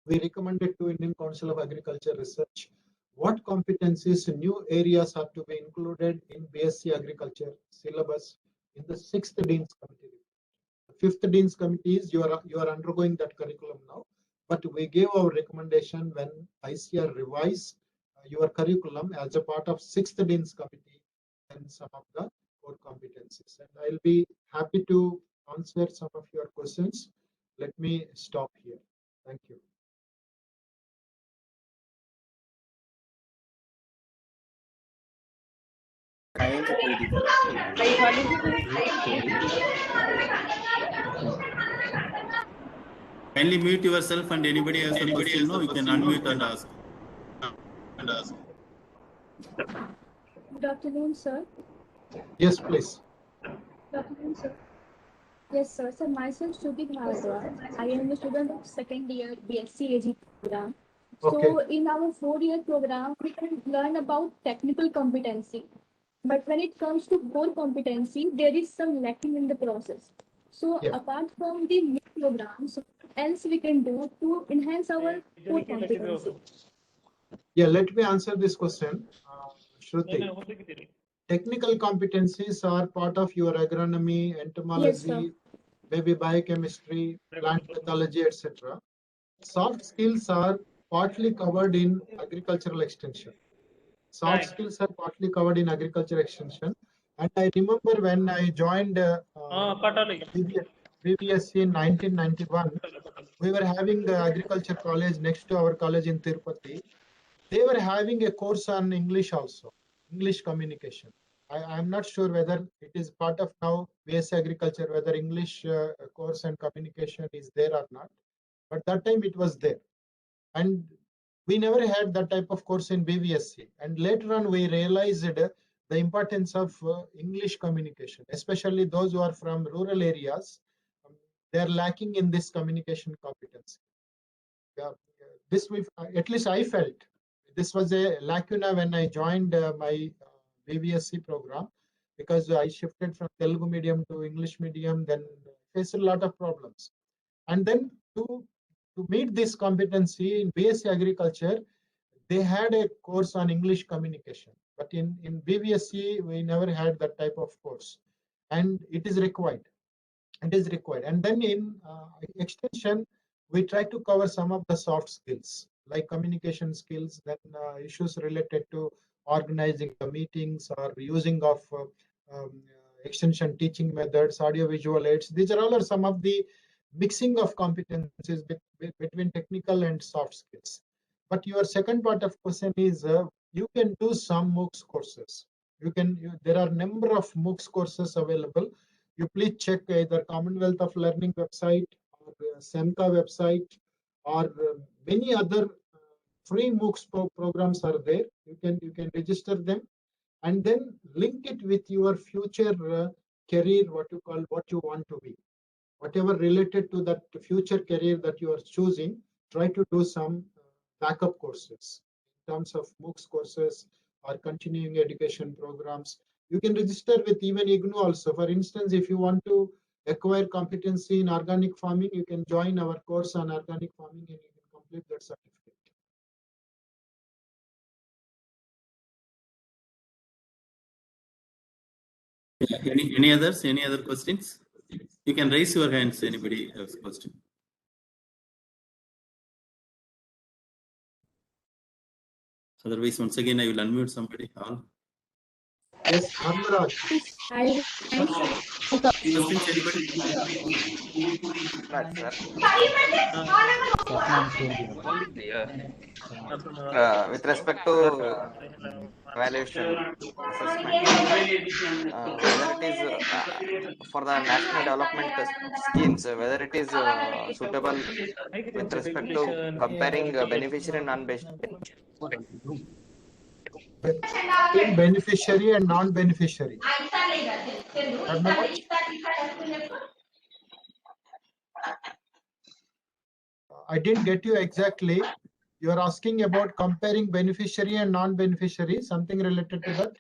we recommended to Indian Council of Agriculture Research what competencies, new areas have to be included in BSc Agriculture syllabus in the 6th Dean's Committee. The 5th Dean's Committee is you are undergoing that curriculum now, but we gave our recommendation when ICR revised your curriculum as a part of 6th Dean's Committee and some of the core competencies. And I'll be happy to answer some of your questions. Let me stop here. Thank you. Kindly mute yourself, and anybody has a question, you can unmute and ask. Good afternoon, sir. Yes, please. Good afternoon, sir. Yes, sir. So myself, Shruti Bhardwaj. I am a student of second year BSc AG program. Okay. So in our 4-year program, we can learn about technical competency. But when it comes to core competency, there is some lacking in the process. So Yeah. apart from the new programs, what else we can do to enhance our core competency? Yeah, let me answer this question, Shruti. Technical competencies are part of your agronomy, entomology, maybe biochemistry, plant pathology, etc. Soft skills are partly covered in agricultural extension. Soft skills are partly covered in agriculture extension. And I remember when I joined BBSC in 1991, we were having the agriculture college next to our college in Tirupati. They were having a course on English also, English communication. I'm not sure whether it is part of now BSc Agriculture, whether English course and communication is there or not. But that time it was there. And we never had that type of course in BBSc. And later on, we realized the importance of English communication, especially those who are from rural areas. They're lacking in this communication competence. This, at least I felt, this was a lacuna when I joined my BBSc program, because I shifted from Telugu medium to English medium, then faced a lot of problems. And then to meet this competency in BSc Agriculture, they had a course on English communication. But in BBSc, we never had that type of course. And it is required. It is required. And then in extension, we try to cover some of the soft skills, like communication skills, then issues related to organizing the meetings or using of extension teaching methods, audiovisual aids. These are all some of the mixing of competencies between technical and soft skills. But your second part of question is you can do some MOOCs courses. There are number of MOOCs courses available. You please check either Commonwealth of Learning website or SEMCA website, or many other free MOOCs programs are there. You can register them and then link it with your future career, what you want to be. Whatever related to that future career that you are choosing, try to do some backup courses in terms of MOOCs courses or continuing education programs. You can register with even IGNOU also. For instance, if you want to acquire competency in organic farming, you can join our course on organic farming and you can complete that certificate. Any others? Any other questions? You can raise your hands. Anybody has a question? Otherwise, once again, I will unmute somebody. All. Yes, Dharmaraj. Questions, anybody? With respect to evaluation assessment, whether it is for the national development schemes, whether it is suitable with respect to comparing beneficiary and non-beneficiary. Beneficiary and non-beneficiary. I didn't get you exactly. You are asking about comparing beneficiary and non-beneficiary, something related to that?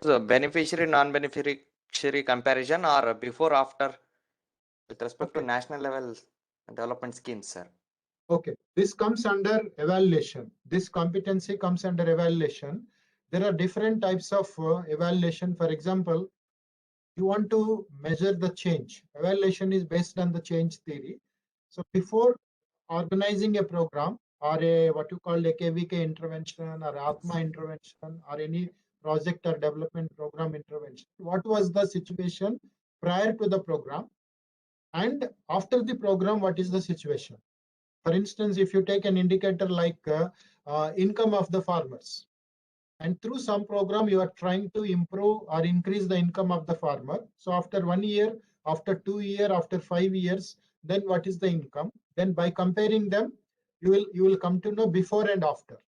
So beneficiary non-beneficiary comparison or before after with respect to national level development schemes, sir. Okay, this comes under evaluation. This competency comes under evaluation. There are different types of evaluation. For example, you want to measure the change. Evaluation is based on the change theory. So before organizing a program or a what you call a KVK intervention or Atma intervention or any project or development program intervention, what was the situation prior to the program, and after the program, what is the situation? For instance, if you take an indicator like income of the farmers, and through some program you are trying to improve or increase the income of the farmer. So after 1 year, after 2 years, after 5 years, then what is the income? Then by comparing them, you will come to know before and after.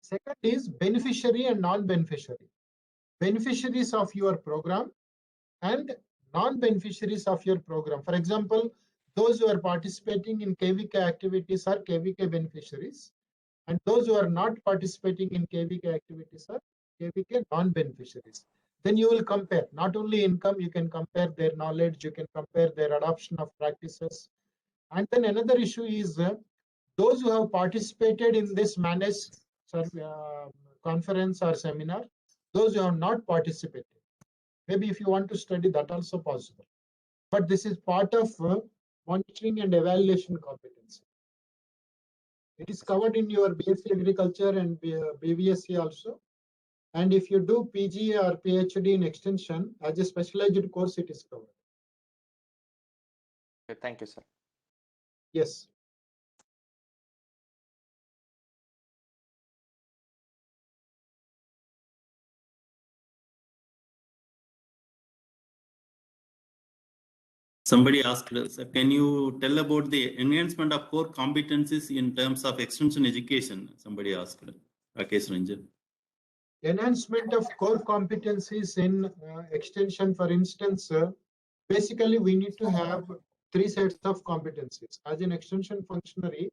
Second is beneficiary and non-beneficiary. Beneficiaries of your program and non-beneficiaries of your program. For example, those who are participating in KVK activities are KVK beneficiaries, and those who are not participating in KVK activities are KVK non-beneficiaries. Then you will compare not only income, you can compare their knowledge, you can compare their adoption of practices. And then another issue is those who have participated in this managed conference or seminar, those who have not participated. Maybe if you want to study, that also possible. But this is part of monitoring and evaluation competency. It is covered in your BSc Agriculture and BVSc also. And if you do PG or PhD in extension as a specialized course, it is covered. Okay, thank you, sir. Yes. Somebody asked us, can you tell about the enhancement of core competencies in terms of extension education? Somebody asked. Rakesh Ranjan. Enhancement of core competencies in extension, for instance, basically we need to have 3 sets of competencies. As an extension functionary,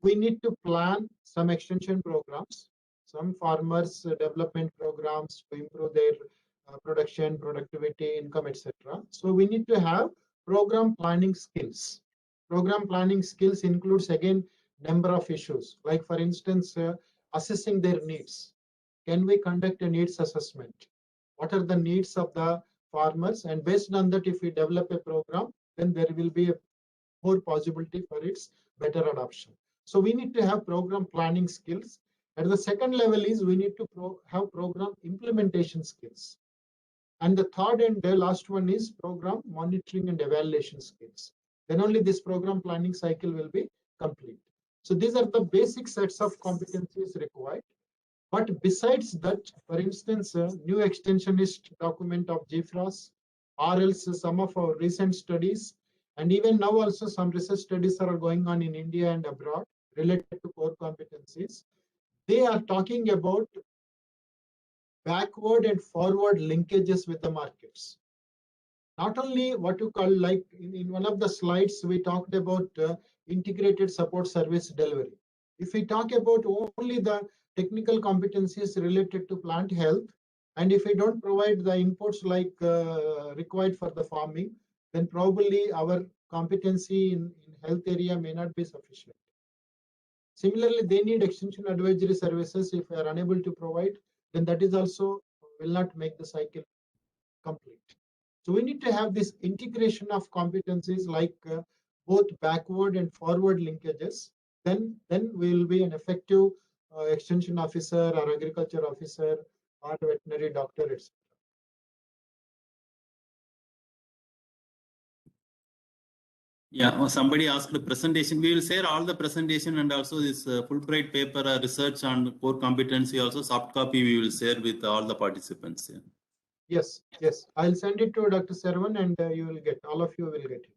we need to plan some extension programs, some farmers development programs to improve their production, productivity, income, etc. So we need to have program planning skills. Program planning skills includes again number of issues, like for instance, assessing their needs. Can we conduct a needs assessment? What are the needs of the farmers? And based on that, if we develop a program, then there will be a more possibility for its better adoption. So we need to have program planning skills. At the second level is we need to have program implementation skills. And the third and the last one is program monitoring and evaluation skills. Then only this program planning cycle will be complete. So these are the basic sets of competencies required. But besides that, for instance, new extensionist document of GFRAS, or else some of our recent studies, and even now also some research studies are going on in India and abroad related to core competencies. They are talking about backward and forward linkages with the markets. Not only what you call, like in one of the slides, we talked about integrated support service delivery. If we talk about only the technical competencies related to plant health, and if we don't provide the inputs like required for the farming, then probably our competency in health area may not be sufficient. Similarly, they need extension advisory services. If we are unable to provide, then that is also will not make the cycle complete. So we need to have this integration of competencies like both backward and forward linkages. Then we will be an effective extension officer or agriculture officer or veterinary doctor, etc. Yeah, somebody asked the presentation. We will share all the presentation and also this Fulbright paper research on core competency. Also, soft copy we will share with all the participants. Yeah. Yes, yes. I'll send it to Dr. Sarwan and you will get, all of you will get it.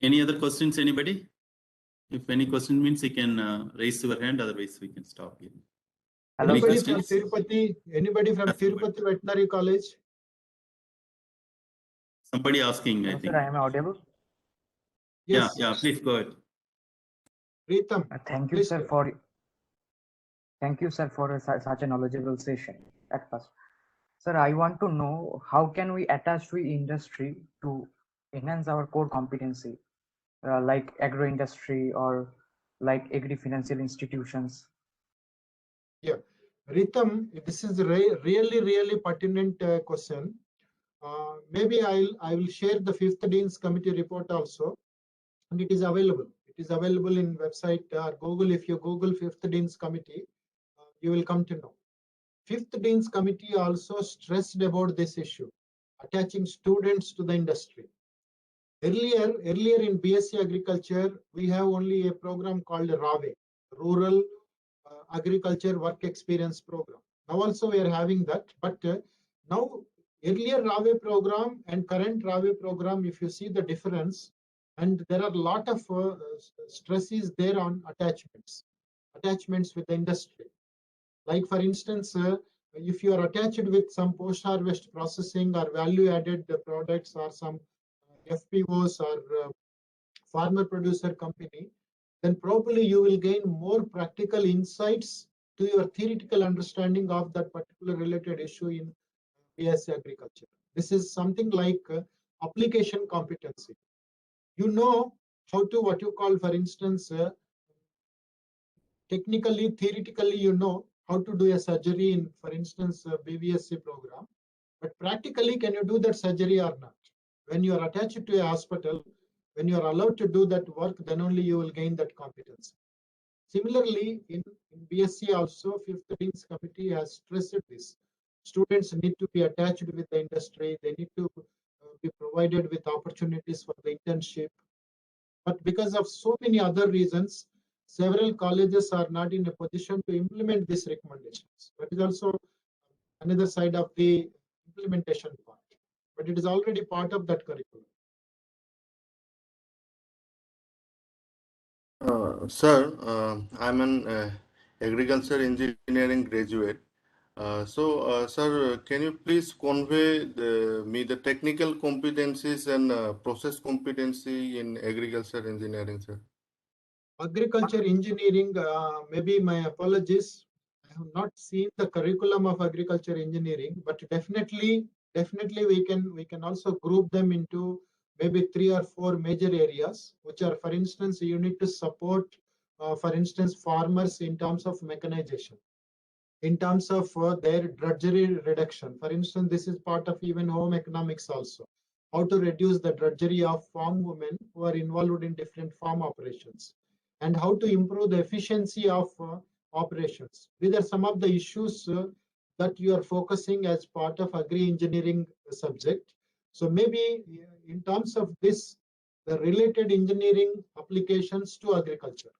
Any other questions, anybody? If any question means you can raise your hand, otherwise we can stop here. Hello, Any Anybody from questions? Tirupati? Anybody from That's Tirupati Veterinary College? Somebody asking, I Hello, think. sir, I am audible. Yes. Yeah, please go ahead. Preetham, Thank you, please sir, go. for such a knowledgeable session. At first, sir, I want to know how can we attach to industry to enhance our core competency, like agro industry or like agri financial institutions. Yeah, Ritam, this is a really pertinent question. Maybe I will share the 5th Dean's Committee report also, and it is available. It is available in website or Google. If you Google 5th Dean's Committee, you will come to know. 5th Dean's Committee also stressed about this issue, attaching students to the industry. Earlier in BSc Agriculture, we have only a program called RAWE, Rural Agriculture Work Experience Program. Now also we are having that, but now earlier RAWE program and current RAWE program, if you see the difference, and there are a lot of stresses there on attachments with the industry. Like for instance, if you are attached with some post-harvest processing or value-added products or some FPOs or farmer producer company, then probably you will gain more practical insights to your theoretical understanding of that particular related issue in BSc Agriculture. This is something like application competency. You know how to, what you call, for instance, technically, theoretically, you know how to do a surgery in, for instance, a BVSC program, but practically, can you do that surgery or not? When you are attached to a hospital, when you are allowed to do that work, then only you will gain that competence. Similarly, in BSc also, Fifth Dean's Committee has stressed this. Students need to be attached with the industry. They need to be provided with opportunities for the internship. But because of so many other reasons, several colleges are not in a position to implement these recommendations. That is also another side of the implementation part. But it is already part of that curriculum. Sir, I'm an agriculture engineering graduate. Sir, can you please convey me the technical competencies and process competency in agriculture engineering, sir? Agriculture engineering, maybe my apologies. I have not seen the curriculum of agriculture engineering, but definitely we can also group them into maybe 3 or 4 major areas, which are, for instance, you need to support, for instance, farmers in terms of mechanization, in terms of their drudgery reduction. For instance, this is part of even home economics also, how to reduce the drudgery of farm women who are involved in different farm operations, and how to improve the efficiency of operations. These are some of the issues that you are focusing as part of agri-engineering subject. So maybe in terms of this, the related engineering applications to agriculture,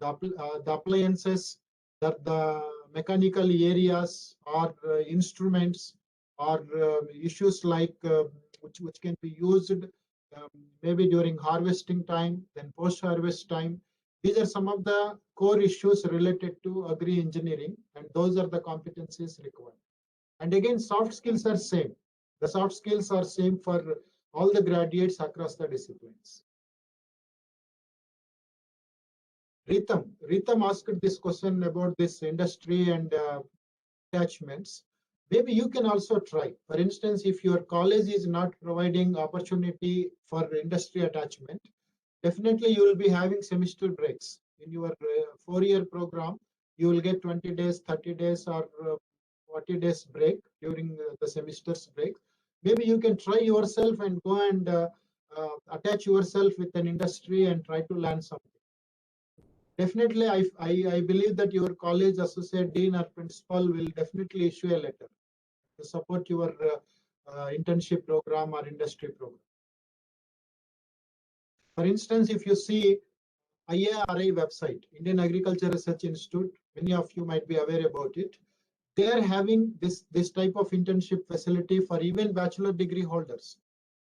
the appliances, the mechanical areas or instruments, or issues like which can be used maybe during harvesting time, then post-harvest time. These are some of the core issues related to agri-engineering, and those are the competencies required. And again, soft skills are same. The soft skills are same for all the graduates across the disciplines. Ritam asked this question about this industry and attachments. Maybe you can also try. For instance, if your college is not providing opportunity for industry attachment, definitely you will be having semester breaks. In your 4-year program, you will get 20 days, 30 days, or 40 days break during the semester's break. Maybe you can try yourself and go and attach yourself with an industry and try to learn something. Definitely, I believe that your college associate dean or principal will definitely issue a letter to support your internship program or industry program. For instance, if you see IARI website, Indian Agriculture Research Institute, many of you might be aware about it. They are having this type of internship facility for even bachelor degree holders.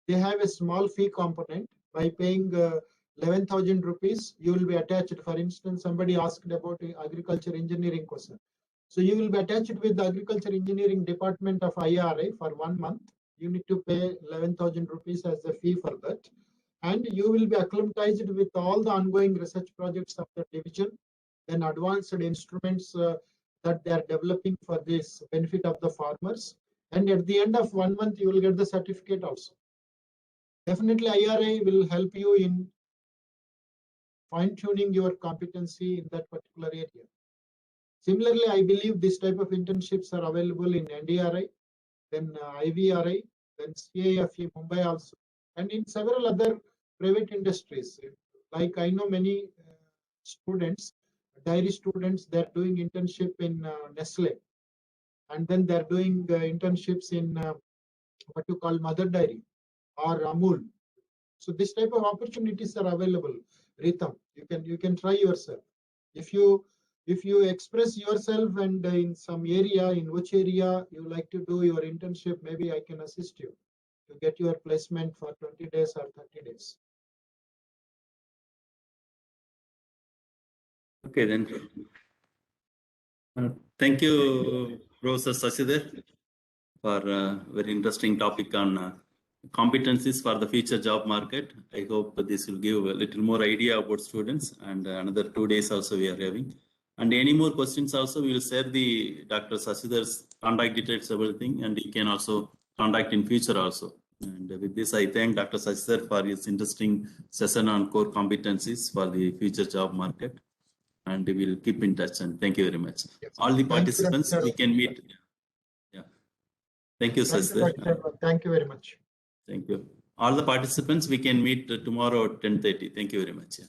They have a small fee component. By paying 11,000 rupees, you will be attached. For instance, somebody asked about agriculture engineering question. So you will be attached with the agriculture engineering department of IRI for 1 month. You need to pay 11,000 rupees as a fee for that. And you will be acclimatized with all the ongoing research projects of the division, then advanced instruments that they are developing for this benefit of the farmers. And at the end of 1 month, you will get the certificate also. Definitely, IRI will help you in fine-tuning your competency in that particular area. Similarly, I believe this type of internships are available in NDRI, then IVRI, then CIFE Mumbai also, and in several other private industries. Like I know many students, dairy students, they're doing internship in Nestle, and then they're doing internships in what you call Mother Dairy or Amul. So this type of opportunities are available. Ritam, you can try yourself. If you express yourself and in some area, in which area you like to do your internship, maybe I can assist you to get your placement for 20 days or 30 days. Okay, then. Thank you, Professor Sasidhar, for a very interesting topic on competencies for the future job market. I hope this will give a little more idea about students, and another 2 days also we are having. And any more questions also, we will share the Dr. Sasidhar's contact details, everything, and you can also contact in future also. And with this, I thank Dr. Sasidhar for his interesting session on core competencies for the future job market. and we'll keep in touch. And thank you very much. Yes. All the Thank you, participants, Dr. we can meet. Yeah. Thank you, Thank you, Sasthar. Dr. Thank you very much. Thank you. All the participants, we can meet tomorrow at 10:30. Thank you very much. Yeah.